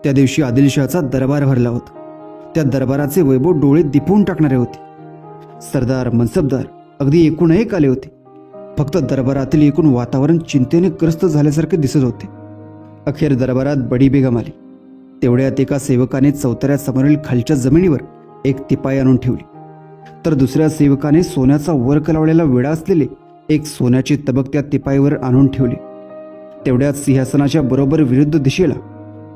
त्या दिवशी आदिलशहाचा दरबार भरला होता. त्या दरबाराचे वैभव डोळे दिपवून टाकणारे होते. सरदार, मनसबदार अगदी एकूण एक आले होते. फक्त दरबारातील एकूण वातावरण चिंतेने ग्रस्त झाल्यासारखे दिसत होते. अखेर दरबारात बडी बेगम आली. तेवढ्यात एका सेवकाने चौतऱ्यासमोरील खालच्या जमिनीवर एक तिपाई आणून ठेवली, तर दुसऱ्या सेवकाने सोन्याचा वर्क लावलेला विडा असलेले एक सोन्याचे तबक त्या तिपाईवर आणून ठेवले. तेवढ्यात सिंहासनाच्या बरोबर विरुद्ध दिशेला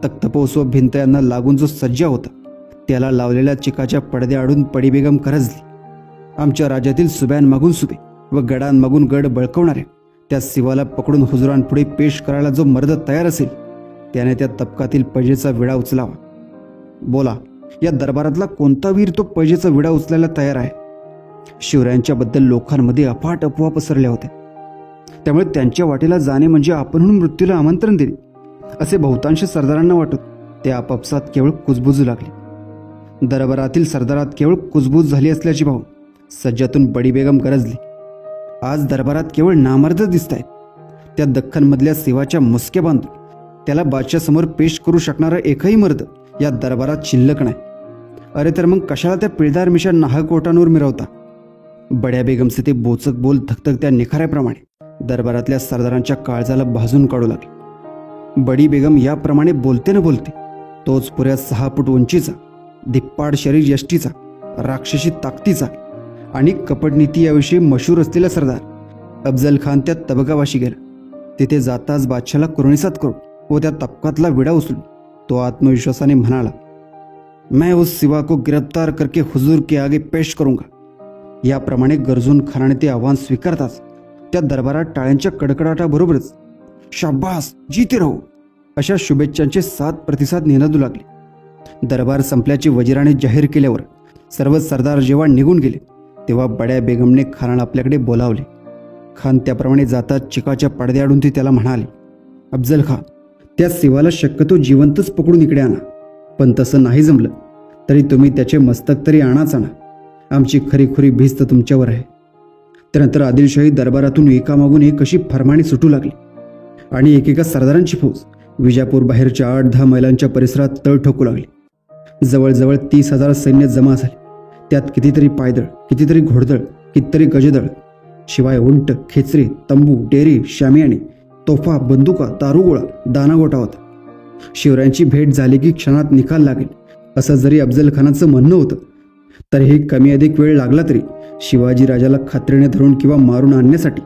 तख्तपोस व भिंत यांना लागून जो सज्जा होता त्याला लावलेल्या चिकाच्या पडद्याआडून बडी बेगम करजली. आमच्या राज्यातील सुब्यांमागून सुबे व गडांमागून गड बळकवणाऱ्या त्या शिवाला पकडून हुजुरांपुढे पेश करायला जो मर्द तयार असेल त्याने त्या तबकातील पैजेचा विडा उचलावा. बोला, या दरबारातला कोणता वीर तो पैजेचा विडा उचलायला तयार आहे? शिवरायांच्याबद्दल लोकांमध्ये अफाट अफवा पसरल्या होत्या. त्यामुळे त्यांच्या वाटेला जाणे म्हणजे आपणहून मृत्यूला आमंत्रण देणे असे बहुतांश सरदारांना वाटत ते आपापसात केवळ कुजबूज लागले. दरबारातील सरदारात केवळ कुजबूज झाली असल्याची पाहून सज्जातून बडी बेगम गरजली. आज दरबारात केवळ नामर्द दिसत आहेत. त्या दख्खनमधल्या शिवाच्या मुसक्या बांधून त्याला बादशाहसमोर पेश करू शकणारा एकही मर्द या दरबारात शिल्लक नाही. अरे तर मग कशाला त्या पिळदार मिशा नाहक ओटांवर मिरवता? बड्या बेगमचे ते बोचक बोल धकधकत्या निखाऱ्याप्रमाणे दरबारातल्या सरदारांच्या काळजाला भाजून काढू लागले. बडी बेगम याप्रमाणे बोलते न बोलते तोच पुऱ्या 6 फूट उंचीचा, धिप्पाड शरीर यष्टीचा, राक्षसी ताकदीचा आणि कपटनीती याविषयी मशहूर असलेला सरदार अफजल खान त्या तबकावाशी गेला. तिथे जाताच बादशाला कुरणीसात करून व त्या तबकातला विडा उचलून तो आत्मविश्वासाने म्हणाला, मैं उस सिवा को गिरफ्तार करके हुजूर के आगे पेश करूंगा. याप्रमाणे गरजून खानाने ते आव्हान स्वीकारताच त्या दरबारात टाळ्यांच्या कडकडाटाबरोबरच शाबास, जीते राहू अशा शुभेच्छांचे 7 प्रतिसाद निनादू लागले. दरबार संपल्याचे वजिराने जाहीर केल्यावर सर्व सरदार जेव्हा निघून गेले तेव्हा बड्या बेगमने खानाला आपल्याकडे बोलावले. खान त्याप्रमाणे जातात चिकाच्या पडद्याआडून ती त्याला म्हणाले, अफजल खान, त्या शिवाला शक्यतो जिवंतच पकडून इकडे आणा. पण तसं नाही जमलं तरी तुम्ही त्याचे मस्तक तरी आणाच आणा. आमची खरीखुरी भिस्त तुमच्यावर आहे. त्यानंतर आदिलशाही दरबारातून एकामागून एक अशी फरमाणी सुटू लागली आणि एकेका सरदारांची फौज विजापूर बाहेरच्या 8-10 मैलांच्या परिसरात तळ ठोकू लागली. जवळजवळ 30,000 सैन्य जमा झाले. त्यात कितीतरी पायदळ, कितीतरी घोडदळ, कितीतरी गजदळ, शिवाय उंट, खेचरे, तंबू, डेरी, शामियाने, तोफा, बंदुका, दारुगोळा, दानागोटा होता. शिवरायांची भेट झाली की क्षणात निकाल लागेल असं जरी अफजल खानाचं म्हणणं होतं तरीही कमी अधिक वेळ लागला तरी शिवाजी राजाला खात्रीने धरून किंवा मारून आणण्यासाठी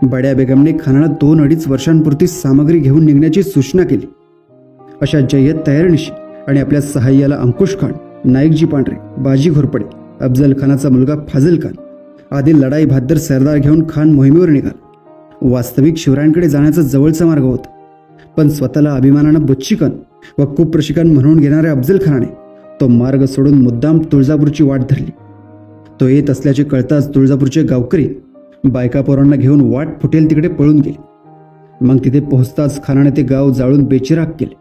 बड्या बेगमने खानाला 2-2.5 वर्षांपुरती सामग्री घेऊन निघण्याची सूचना केली. अशा जय्यत तयारीनिशी आणि आपल्या सहाय्याला अंकुश खान, नाईकजी पांढरे, बाजी घोरपडे, अफजल खानाचा मुलगा फाजल खान आदी लढाई बहाद्दर सरदार घेऊन खान मोहिमेवर निघाला. वास्तविक शिवरायांकडे जाण्याचा जवळचा मार्ग होता. पण स्वतःला अभिमानानं बुच्चीकन व कुप्रशिकन म्हणून घेणाऱ्या अफजल खानाने तो मार्ग सोडून मुद्दाम तुळजापूरची वाट धरली. तो येत असल्याचे कळताच तुळजापूरचे गावकरी बायका पोरांना घेऊन वाट फुटेल तिकडे पळून गेले. मग तिथे पोहोचताच खानाने ते गाव जाळून बेचिराग केले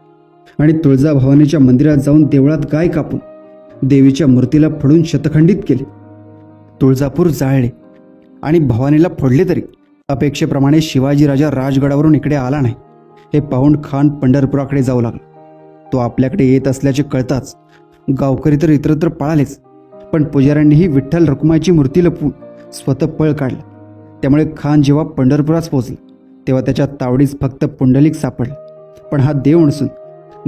आणि तुळजाभवानीच्या मंदिरात जाऊन देवळात गाय कापून देवीच्या मूर्तीला फोडून शतखंडित केले. तुळजापूर जाळले आणि भवानीला फोडले तरी अपेक्षेप्रमाणे शिवाजी राजा राजगडावरून इकडे आला नाही हे पाहून खान पंढरपुराकडे जाऊ लागला. तो आपल्याकडे येत असल्याचे कळताच गावकरी तर इतरत्र पळालेच, पण पुजाऱ्यांनीही विठ्ठल रखुमाईची मूर्ती लपवून स्वतः पळ काढला. त्यामुळे खान जेव्हा पंढरपुरात पोहोचला तेव्हा त्याच्या तावडीस फक्त पुंडलिक सापडला. पण हा देव नसून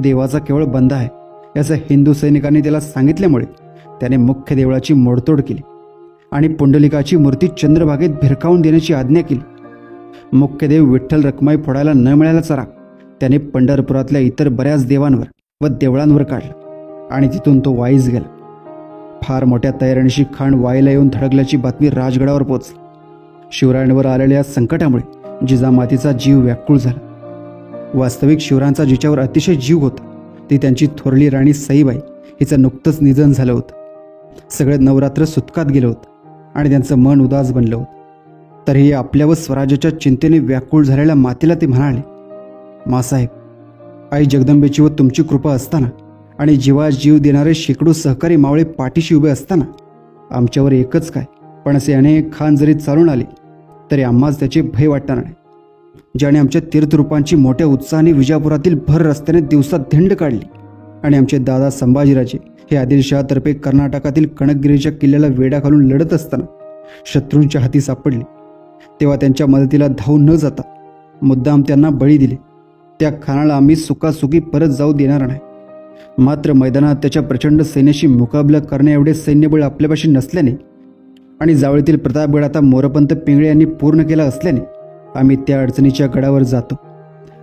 देवाचा केवळ बंदा आहे याचं हिंदू सैनिकांनी त्याला सांगितल्यामुळे त्याने मुख्य देवळाची मोडतोड केली आणि पुंडलिकाची मूर्ती चंद्रभागेत भिरकावून देण्याची आज्ञा केली. मुख्य देव विठ्ठल रखुमाई फोडायला न मिळाल्याचा राग त्याने पंढरपुरातल्या इतर बऱ्याच देवांवर व देवळांवर काढला आणि तिथून तो वाईस गेला. फार मोठ्या तयारीनिशी खान वाईला येऊन धडकल्याची बातमी राजगडावर पोहोचली. शिवरायांवर आलेल्या संकटामुळे जिजामातीचा जीव व्याकुळ झाला. वास्तविक शिवरायांचा जिच्यावर अतिशय जीव होता ती त्यांची थोरली राणी सईबाई हिचं नुकतंच निधन झालं होतं. सगळे नवरात्र सुतकात गेलं होतं आणि त्यांचं मन उदास बनलं होतं. तरीही आपल्या व स्वराज्याच्या चिंतेने व्याकुळ झालेल्या मातेला ते म्हणाले, मासाहेब, आई जगदंबेची व तुमची कृपा असताना आणि जीवा जीव देणारे शेकडो सहकारी मावळे पाठीशी उभे असताना आमच्यावर एकच काय, पण असे अनेक खान जरी चालून आले तरी आम्हाच त्याचे भय वाटणार नाही. ज्याने आमच्या तीर्थरूपांची मोठ्या उत्साहाने विजापुरातील भर रस्त्याने दिवसात धिंड काढली आणि आमचे दादा संभाजीराजे हे आदिलशहातर्फे कर्नाटकातील कणकगिरीच्या किल्ल्याला वेढा घालून लढत असताना शत्रूंच्या हाती सापडले, तेव्हा त्यांच्या मदतीला धावून न जाता मुद्दाम त्यांना बळी दिले. त्या खानाला आम्ही सुखासुखी परत जाऊ देणार नाही. मात्र मैदानात त्याच्या प्रचंड सैन्याशी मुकाबला करण्या एवढे सैन्यबळ आपल्यापाशी नसल्याने आणि जावळीतील प्रतापगड आता मोरपंत पिंगळे यांनी पूर्ण केला असल्याने आम्ही त्या अडचणीच्या गडावर जातो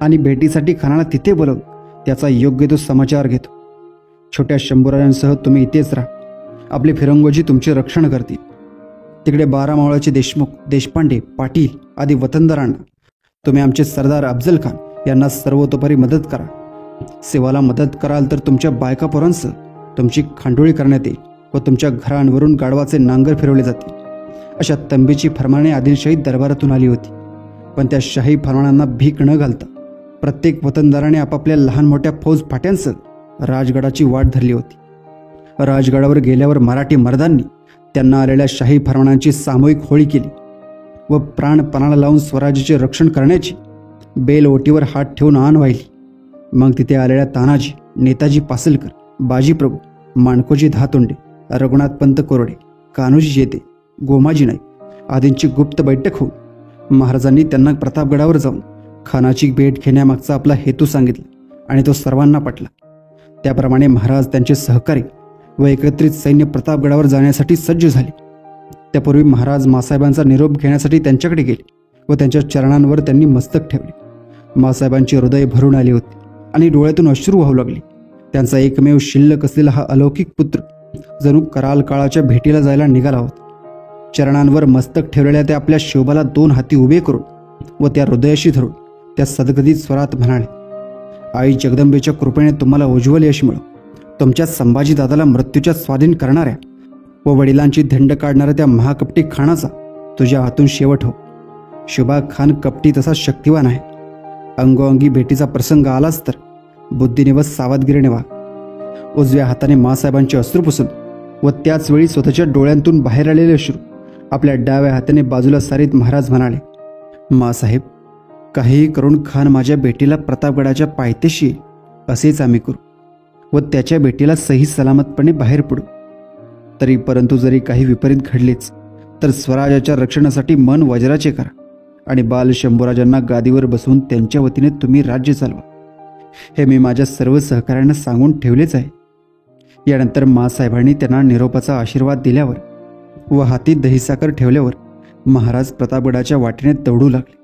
आणि भेटीसाठी खानाला तिथे बोलवून त्याचा योग्य तो समाचार घेतो. छोट्या शंभूराजांसह तुम्ही इथेच राहा. आपले फिरंगोजी तुमचे रक्षण करतील. तिकडे 12 मावळाचे देशमुख, देशपांडे, पाटील आदी वतनदारांना तुम्ही आमचे सरदार अफजल खान यांना सर्वतोपरी मदत करा. सेवाला मदत कराल तर तुमच्या बायका पोरांसह तुमची खांडोळी करण्यात येईल व तुमच्या घरांवरून गाढवाचे नांगर फिरवले जातील. अशा तंबीची फरमाने आदिलशाही दरबारातून आली होती. पण त्या शाही फरमानांना भीक न घालता प्रत्येक वतनदाराने आपापल्या लहान मोठ्या फौज फाट्यांसह राजगडाची वाट धरली होती. राजगडावर गेल्यावर मराठी मर्दांनी त्यांना आलेल्या शाही फरमानांची सामूहिक होळी केली व प्राणपणाला लावून स्वराज्याचे रक्षण करण्याची बेलओटीवर हात ठेवून आण वाहिली. मग तिथे आलेल्या तानाजी, नेताजी पासलकर, बाजीप्रभू, माणकोजी धातोंडे, रघुनाथपंत कोरडे, कान्होजी जेते, गोमाजी नाईक आदींची गुप्त बैठक होऊन महाराजांनी त्यांना प्रतापगडावर जाऊन खानाची भेट घेण्यामागचा आपला हेतू सांगितला आणि तो सर्वांना पटला. त्याप्रमाणे महाराज, त्यांचे सहकारी व एकत्रित सैन्य प्रतापगडावर जाण्यासाठी सज्ज झाले. त्यापूर्वी महाराज मासाहेबांचा निरोप घेण्यासाठी त्यांच्याकडे गेले व त्यांच्या चरणांवर त्यांनी मस्तक ठेवले. मासाहेबांचे हृदय भरून आले होते आणि डोळ्यातून अश्रू वाहू लागले. त्यांचा एकमेव शिल्लक असलेला हा अलौकिक पुत्र जणू कराल काळाच्या भेटीला जायला निघाला होता. चरणांवर मस्तक ठेवलेल्या त्या आपल्या शिवबाला 2 हाती उभे करून व त्या हृदयाशी धरून त्या सदगदित स्वरात म्हणाले, आई जगदंबेच्या कृपेने तुम्हाला उज्ज्वल यश मिळो. तुमच्या संभाजी दादाला मृत्यूच्या स्वाधीन करणाऱ्या व वडिलांची धंड काढणाऱ्या त्या महाकपटी खानाचा तुझ्या हातून शेवट हो. शुभा खान कपटी तसा शक्तिवान आहे. अंगोअंगी भेटीचा प्रसंग आलाच तर बुद्धीने व सावधगिरीने वाग. उजव्या हाताने मासाहेबांचे अश्रू पुसून व त्याच वेळी स्वतःच्या डोळ्यांतून बाहेर आलेले अश्रू आपल्या डाव्या हाताने बाजूला सारीत महाराज म्हणाले, मासाहेब, काहीही करून खान माझ्या भेटीला प्रतापगडाच्या पायथ्याशी येईल असेच आम्ही करू व त्याच्या भेटीला सही सलामतपणे बाहेर पडू. तरी परंतु जरी काही विपरीत घडलेच तर स्वराज्याच्या रक्षणासाठी मन वज्राचे करा आणि बाल शंभूराजांना गादीवर बसवून त्यांच्या वतीने तुम्ही राज्य चालवा. हे मी माझ्या सर्व सहकाऱ्यांना सांगून ठेवलेच आहे. यानंतर मासाहेबांनी त्यांना निरोपाचा आशीर्वाद दिल्यावर व हाती दहीसाखर ठेवल्यावर महाराज प्रतापगडाच्या वाटेने दौडू लागले.